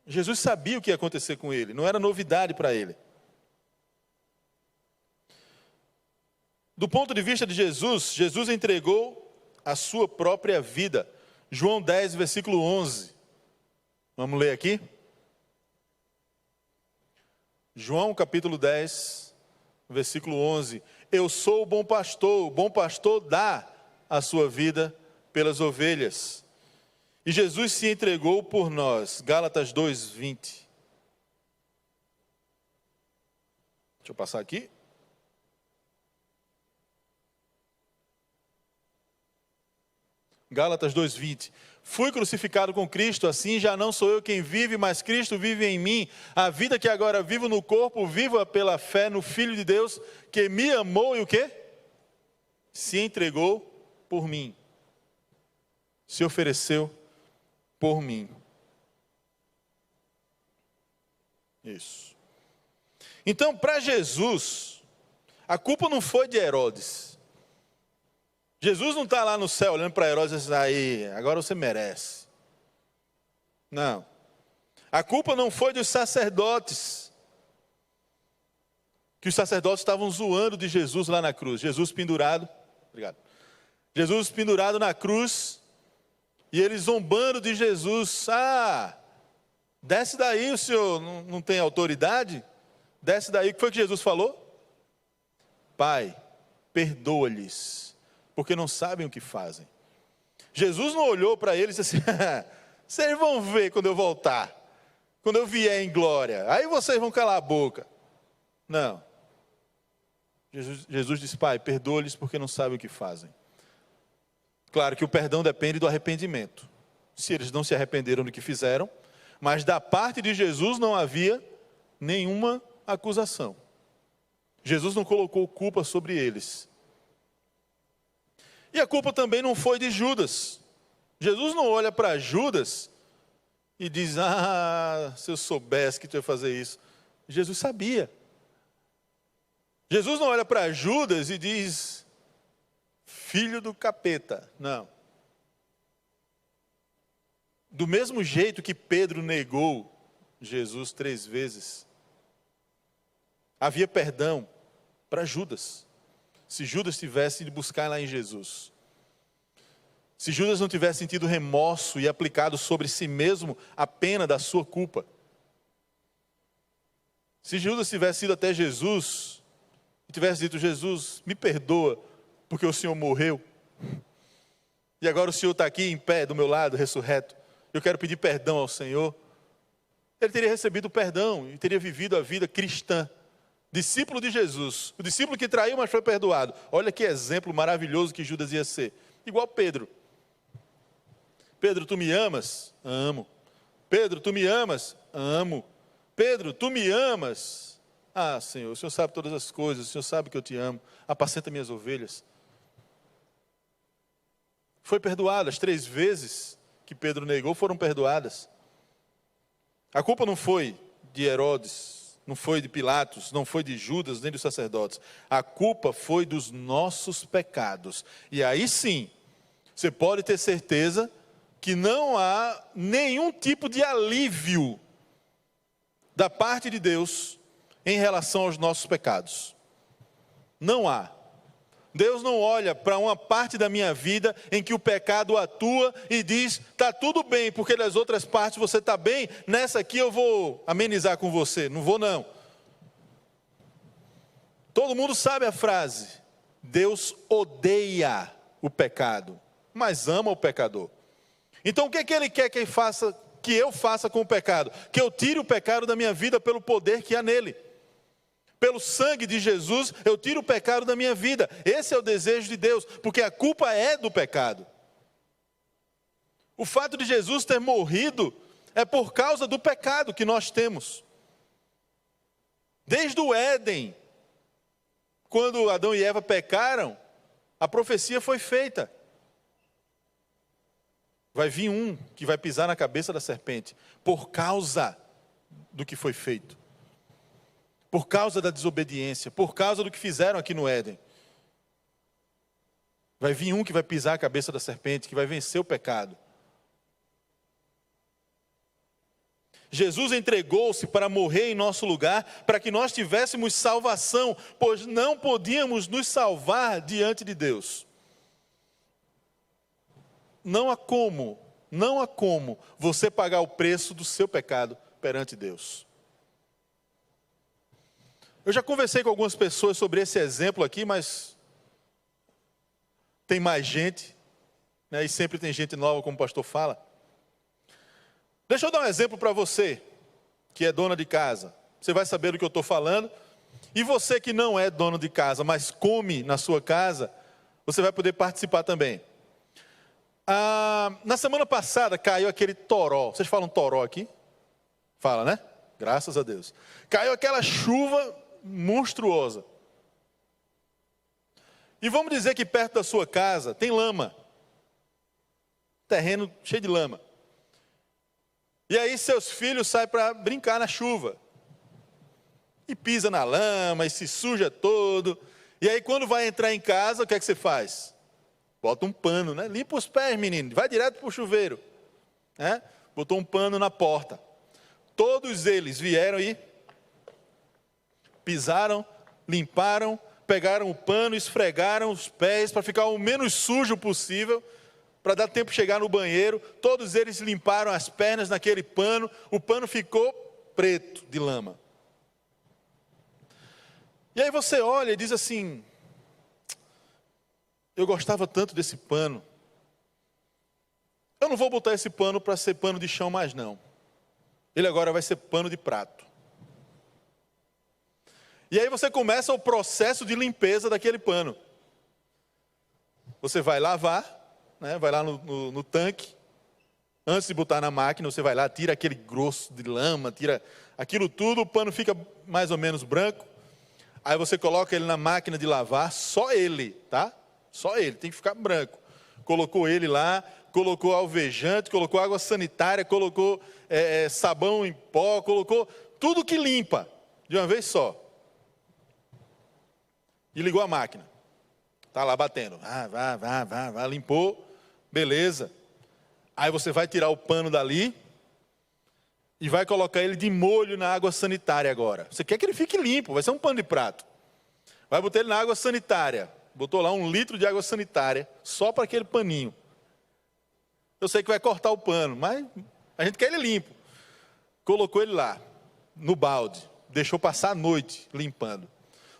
Jesus sabia o que ia acontecer com ele, não era novidade para ele. Do ponto de vista de Jesus, Jesus entregou a sua própria vida. João 10, versículo 11. Vamos ler aqui? João capítulo 10, versículo 11. Eu sou o bom pastor dá a sua vida pelas ovelhas. E Jesus se entregou por nós. Gálatas 2, 20. Deixa eu passar aqui. Gálatas 2, 20. Fui crucificado com Cristo, assim já não sou eu quem vive, mas Cristo vive em mim. A vida que agora vivo no corpo, viva pela fé no Filho de Deus, que me amou e o quê? Se entregou por mim. Se ofereceu por mim. Isso. Então, para Jesus, a culpa não foi de Herodes. Jesus não está lá no céu olhando para Herodes e dizendo, aí, agora você merece. Não. A culpa não foi dos sacerdotes. Que os sacerdotes estavam zoando de Jesus lá na cruz. Jesus pendurado. Obrigado. Jesus pendurado na cruz. E eles zombando de Jesus. Desce daí, o senhor não tem autoridade? Desce daí. O que foi que Jesus falou? Pai, perdoa-lhes, porque não sabem o que fazem. Jesus não olhou para eles e disse assim, vocês vão ver quando eu voltar, quando eu vier em glória, aí vocês vão calar a boca. Não. Jesus disse, Pai, perdoa-lhes porque não sabem o que fazem. Claro que o perdão depende do arrependimento. Se eles não se arrependeram do que fizeram, mas da parte de Jesus não havia nenhuma acusação. Jesus não colocou culpa sobre eles. E a culpa também não foi de Judas. Jesus não olha para Judas e diz, se eu soubesse que tu ia fazer isso. Jesus sabia. Jesus não olha para Judas e diz, filho do capeta. Não. Do mesmo jeito que Pedro negou Jesus 3 vezes, havia perdão para Judas. Se Judas tivesse ido buscar lá em Jesus. Se Judas não tivesse sentido remorso e aplicado sobre si mesmo a pena da sua culpa. Se Judas tivesse ido até Jesus e tivesse dito: Jesus, me perdoa, porque o Senhor morreu. E agora o Senhor está aqui em pé do meu lado, ressurreto. Eu quero pedir perdão ao Senhor. Ele teria recebido o perdão e teria vivido a vida cristã. Discípulo de Jesus. O discípulo que traiu, mas foi perdoado. Olha que exemplo maravilhoso que Judas ia ser. Igual Pedro. Pedro, tu me amas? Amo. Pedro, tu me amas? Amo. Pedro, tu me amas? Ah, Senhor, o Senhor sabe todas as coisas, o Senhor sabe que eu te amo. Apacenta minhas ovelhas. Foi perdoado. As 3 vezes que Pedro negou foram perdoadas. A culpa não foi de Herodes, não foi de Pilatos, não foi de Judas, nem dos sacerdotes. A culpa foi dos nossos pecados. E aí sim, você pode ter certeza que não há nenhum tipo de alívio da parte de Deus em relação aos nossos pecados. Não há. Deus não olha para uma parte da minha vida em que o pecado atua e diz: está tudo bem, porque das outras partes você está bem, nessa aqui eu vou amenizar com você. Não vou não. Todo mundo sabe a frase: Deus odeia o pecado, mas ama o pecador. Então o que é que Ele quer que eu faça com o pecado? Que eu tire o pecado da minha vida pelo poder que há nele. Pelo sangue de Jesus, eu tiro o pecado da minha vida. Esse é o desejo de Deus, porque a culpa é do pecado. O fato de Jesus ter morrido é por causa do pecado que nós temos. Desde o Éden, quando Adão e Eva pecaram, a profecia foi feita. Vai vir um que vai pisar na cabeça da serpente, por causa do que foi feito. Por causa da desobediência, por causa do que fizeram aqui no Éden. Vai vir um que vai pisar a cabeça da serpente, que vai vencer o pecado. Jesus entregou-se para morrer em nosso lugar, para que nós tivéssemos salvação, pois não podíamos nos salvar diante de Deus. Não há como você pagar o preço do seu pecado perante Deus. Eu já conversei com algumas pessoas sobre esse exemplo aqui, mas tem mais gente, né? E sempre tem gente nova, como o pastor fala. Deixa eu dar um exemplo para você, que é dona de casa. Você vai saber do que eu estou falando. E você que não é dono de casa, mas come na sua casa, você vai poder participar também. Na semana passada caiu aquele toró. Vocês falam toró aqui? Fala, né? Graças a Deus. Caiu aquela chuva monstruosa. E vamos dizer que perto da sua casa tem lama. Terreno cheio de lama. E aí seus filhos saem para brincar na chuva. E pisa na lama, e se suja todo. E aí quando vai entrar em casa, o que é que você faz? Bota um pano, né? Limpa os pés, menino. Vai direto para o chuveiro. Né? Botou um pano na porta. Todos eles vieram e pisaram, limparam, pegaram o pano, esfregaram os pés para ficar o menos sujo possível, para dar tempo de chegar no banheiro. Todos eles limparam as pernas naquele pano, o pano ficou preto de lama. E aí você olha e diz assim: eu gostava tanto desse pano, eu não vou botar esse pano para ser pano de chão mais não. Ele agora vai ser pano de prato. E aí você começa o processo de limpeza daquele pano. Você vai lavar, né? Vai lá no tanque. Antes de botar na máquina, você vai lá, tira aquele grosso de lama, tira aquilo tudo, o pano fica mais ou menos branco. Aí você coloca ele na máquina de lavar, só ele, tá? Só ele, tem que ficar branco. Colocou ele lá, colocou alvejante, colocou água sanitária, colocou sabão em pó, colocou tudo que limpa, de uma vez só. E ligou a máquina. Está lá batendo. Vai, limpou. Beleza. Aí você vai tirar o pano dali. e vai colocar ele de molho na água sanitária agora. Você quer que ele fique limpo, vai ser um pano de prato. Vai botar ele na água sanitária. Botou lá 1 litro de água sanitária, só para aquele paninho. Eu sei que vai cortar o pano, mas a gente quer ele limpo. Colocou ele lá, no balde. Deixou passar a noite limpando.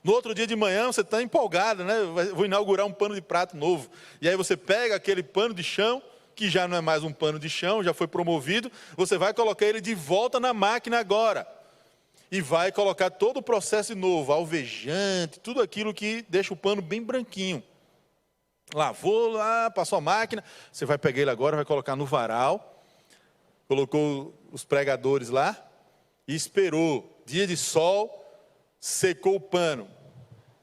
No outro dia de manhã, você está empolgado, né? Vou inaugurar um pano de prato novo. E aí você pega aquele pano de chão, que já não é mais um pano de chão, já foi promovido. Você vai colocar ele de volta na máquina agora. E vai colocar todo o processo de novo, alvejante, tudo aquilo que deixa o pano bem branquinho. Lavou lá, passou a máquina, você vai pegar ele agora, vai colocar no varal, colocou os pregadores lá e esperou. Dia de sol, secou o pano.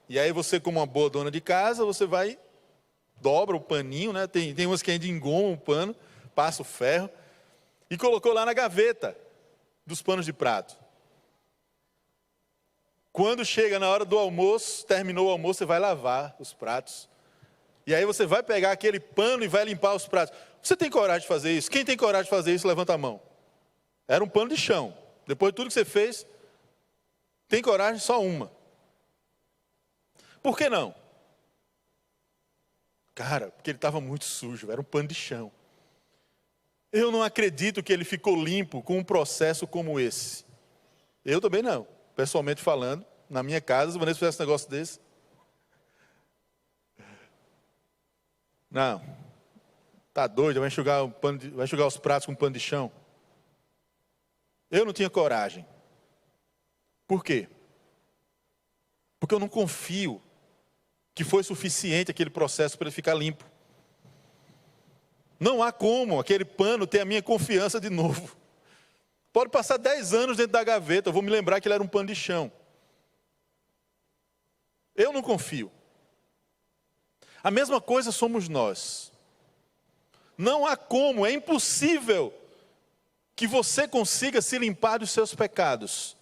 E aí você, como uma boa dona de casa, você vai, dobra o paninho, né? Tem umas que ainda engomam o pano, passa o ferro, e colocou lá na gaveta dos panos de prato. Quando chega na hora do almoço, terminou o almoço, você vai lavar os pratos. E aí você vai pegar aquele pano e vai limpar os pratos. Você tem coragem de fazer isso? Quem tem coragem de fazer isso, levanta a mão. Era um pano de chão. Depois de tudo que você fez, tem coragem só uma. Por que não? Cara, porque ele estava muito sujo, era um pano de chão. Eu não acredito que ele ficou limpo com um processo como esse. Eu também não. Pessoalmente falando, na minha casa, se o Vanessa fizesse um negócio desse. Não. Tá doido, vai enxugar os pratos com um pano de chão. Eu não tinha coragem. Por quê? Porque eu não confio que foi suficiente aquele processo para ele ficar limpo. Não há como aquele pano ter a minha confiança de novo. Pode passar 10 anos dentro da gaveta, eu vou me lembrar que ele era um pano de chão. Eu não confio. A mesma coisa somos nós. Não há como, é impossível que você consiga se limpar dos seus pecados.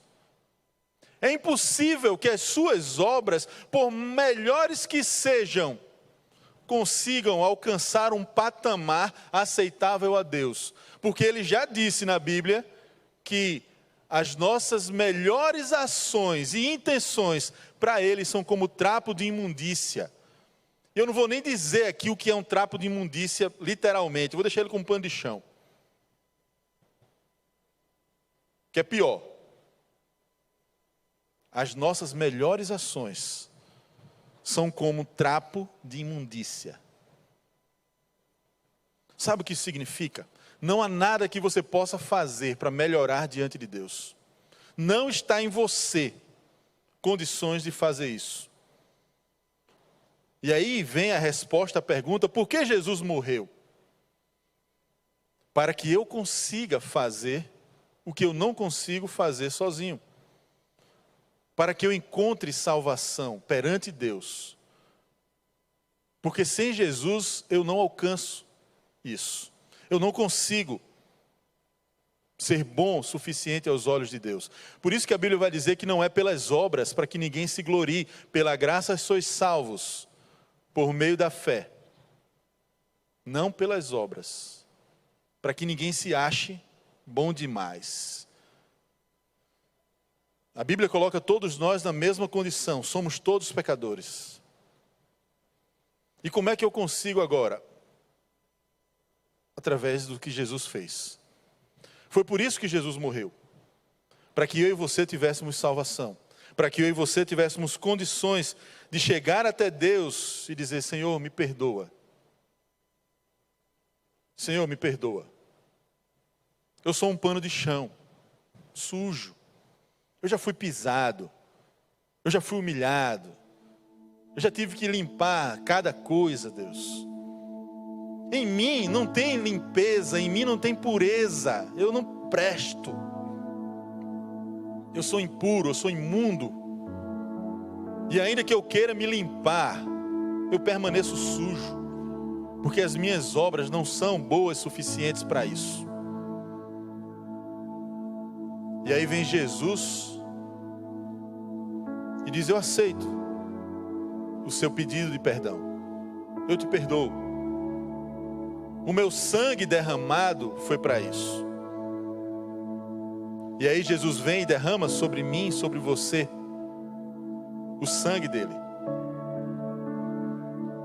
É impossível que as suas obras, por melhores que sejam, consigam alcançar um patamar aceitável a Deus. Porque Ele já disse na Bíblia que as nossas melhores ações e intenções para Ele são como trapo de imundícia. Eu não vou nem dizer aqui o que é um trapo de imundícia, literalmente. Eu vou deixar ele com um pano de chão. Que é pior. As nossas melhores ações são como trapo de imundícia. Sabe o que isso significa? Não há nada que você possa fazer para melhorar diante de Deus. Não está em você condições de fazer isso. E aí vem a resposta à pergunta: por que Jesus morreu? Para que eu consiga fazer o que eu não consigo fazer sozinho. Para que eu encontre salvação perante Deus. Porque sem Jesus eu não alcanço isso. Eu não consigo ser bom o suficiente aos olhos de Deus. Por isso que a Bíblia vai dizer que não é pelas obras, para que ninguém se glorie. Pela graça sois salvos, por meio da fé. Não pelas obras, para que ninguém se ache bom demais. A Bíblia coloca todos nós na mesma condição, somos todos pecadores. E como é que eu consigo agora? Através do que Jesus fez. Foi por isso que Jesus morreu. Para que eu e você tivéssemos salvação. Para que eu e você tivéssemos condições de chegar até Deus e dizer: Senhor, me perdoa. Senhor, me perdoa. Eu sou um pano de chão, sujo. Eu já fui pisado. Eu já fui humilhado. Eu já tive que limpar cada coisa, Deus. Em mim não tem limpeza, em mim não tem pureza. Eu não presto. Eu sou impuro, eu sou imundo. E ainda que eu queira me limpar, eu permaneço sujo. Porque as minhas obras não são boas o suficientes para isso. E aí vem Jesus e diz: eu aceito o seu pedido de perdão. Eu te perdoo. O meu sangue derramado foi para isso. E aí Jesus vem e derrama sobre mim, sobre você, o sangue dele.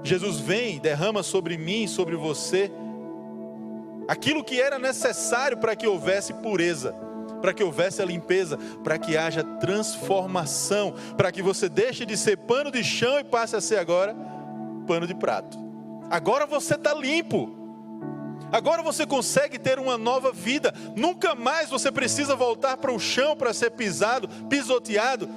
Jesus vem e derrama sobre mim, sobre você, aquilo que era necessário para que houvesse pureza, para que houvesse a limpeza, para que haja transformação, para que você deixe de ser pano de chão e passe a ser agora pano de prato. Agora você está limpo. Agora você consegue ter uma nova vida. Nunca mais você precisa voltar para o chão para ser pisado, pisoteado,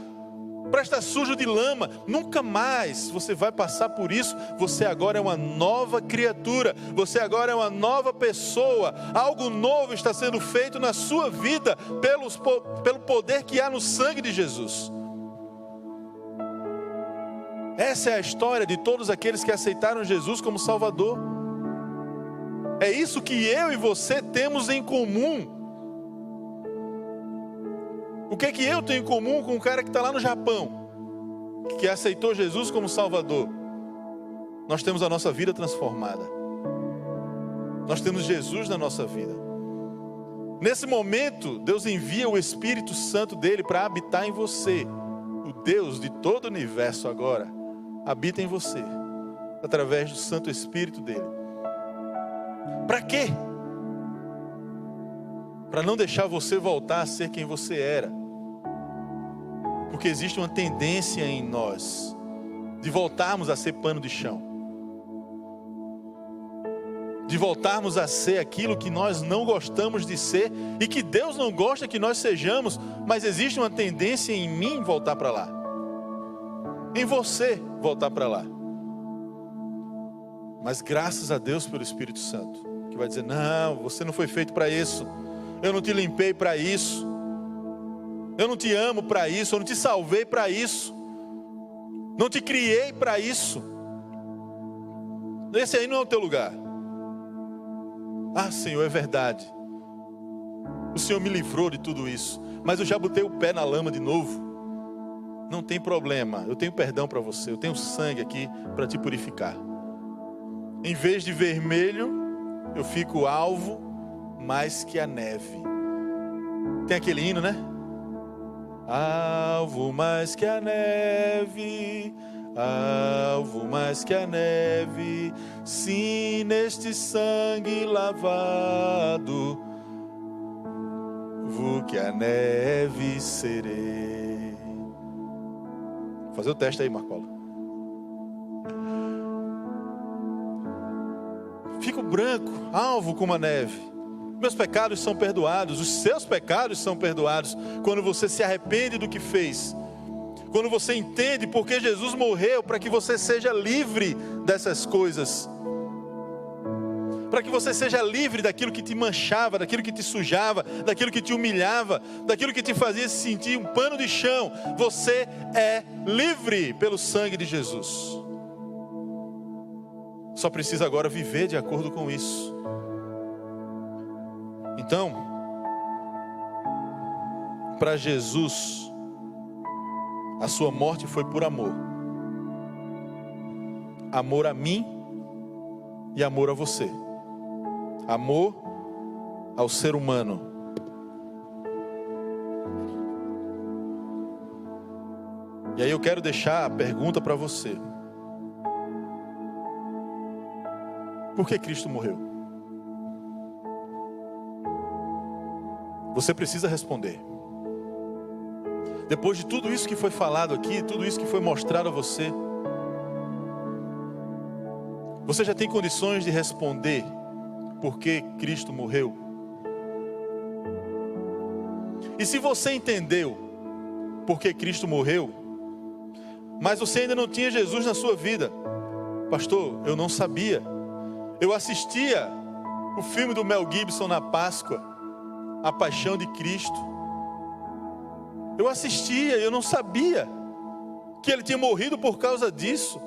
para estar sujo de lama. Nunca mais você vai passar por isso. Você agora é uma nova criatura. Você agora é uma nova pessoa. Algo novo está sendo feito na sua vida pelo poder que há no sangue de Jesus. Essa é a história de todos aqueles que aceitaram Jesus como Salvador. É isso que eu e você temos em comum. O que é que eu tenho em comum com o cara que está lá no Japão, que aceitou Jesus como Salvador? Nós temos a nossa vida transformada. Nós temos Jesus na nossa vida. Nesse momento, Deus envia o Espírito Santo dele para habitar em você. O Deus de todo o universo agora habita em você, através do Santo Espírito dele. Para quê? Para não deixar você voltar a ser quem você era. Porque existe uma tendência em nós de voltarmos a ser pano de chão. De voltarmos a ser aquilo que nós não gostamos de ser e que Deus não gosta que nós sejamos, mas existe uma tendência em mim voltar para lá. Em você voltar para lá. Mas graças a Deus pelo Espírito Santo, que vai dizer: não, você não foi feito para isso. Eu não te limpei para isso. Eu não te amo para isso. Eu não te salvei para isso. Não te criei para isso. Esse aí não é o teu lugar. Ah, Senhor, é verdade. O Senhor me livrou de tudo isso, mas eu já botei o pé na lama de novo. Não tem problema, eu tenho perdão para você. Eu tenho sangue aqui para te purificar. Em vez de vermelho, eu fico alvo mais que a neve. Tem aquele hino, né? Alvo mais que a neve, alvo mais que a neve, sim, neste sangue lavado, vou que a neve serei. Vou fazer o teste aí, Marcola. Fico branco, alvo como a neve. Meus pecados são perdoados, os seus pecados são perdoados quando você se arrepende do que fez. Quando você entende porque Jesus morreu para que você seja livre dessas coisas. Para que você seja livre daquilo que te manchava, daquilo que te sujava, daquilo que te humilhava, daquilo que te fazia se sentir um pano de chão. Você é livre pelo sangue de Jesus. Só precisa agora viver de acordo com isso. Então, para Jesus, a sua morte foi por amor. Amor a mim e amor a você. Amor ao ser humano. E aí eu quero deixar a pergunta para você. Por que Cristo morreu? Você precisa responder. Depois de tudo isso que foi falado aqui, tudo isso que foi mostrado a você, você já tem condições de responder por que Cristo morreu? E se você entendeu por que Cristo morreu, mas você ainda não tinha Jesus na sua vida, pastor, eu não sabia. Eu assistia o filme do Mel Gibson na Páscoa, A Paixão de Cristo. Eu assistia, eu não sabia que ele tinha morrido por causa disso.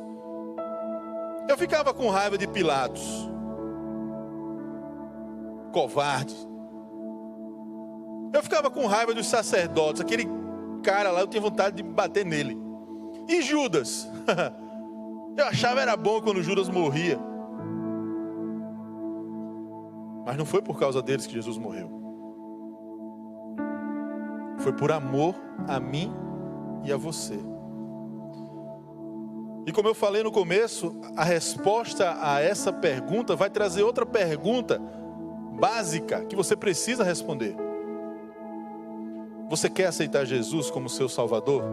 Eu ficava com raiva de Pilatos, covarde. Eu ficava com raiva dos sacerdotes, aquele cara lá, eu tinha vontade de bater nele. E Judas? Eu achava era bom quando Judas morria. Mas não foi por causa deles que Jesus morreu. Foi por amor a mim e a você. E como eu falei no começo, a resposta a essa pergunta vai trazer outra pergunta básica que você precisa responder. Você quer aceitar Jesus como seu Salvador?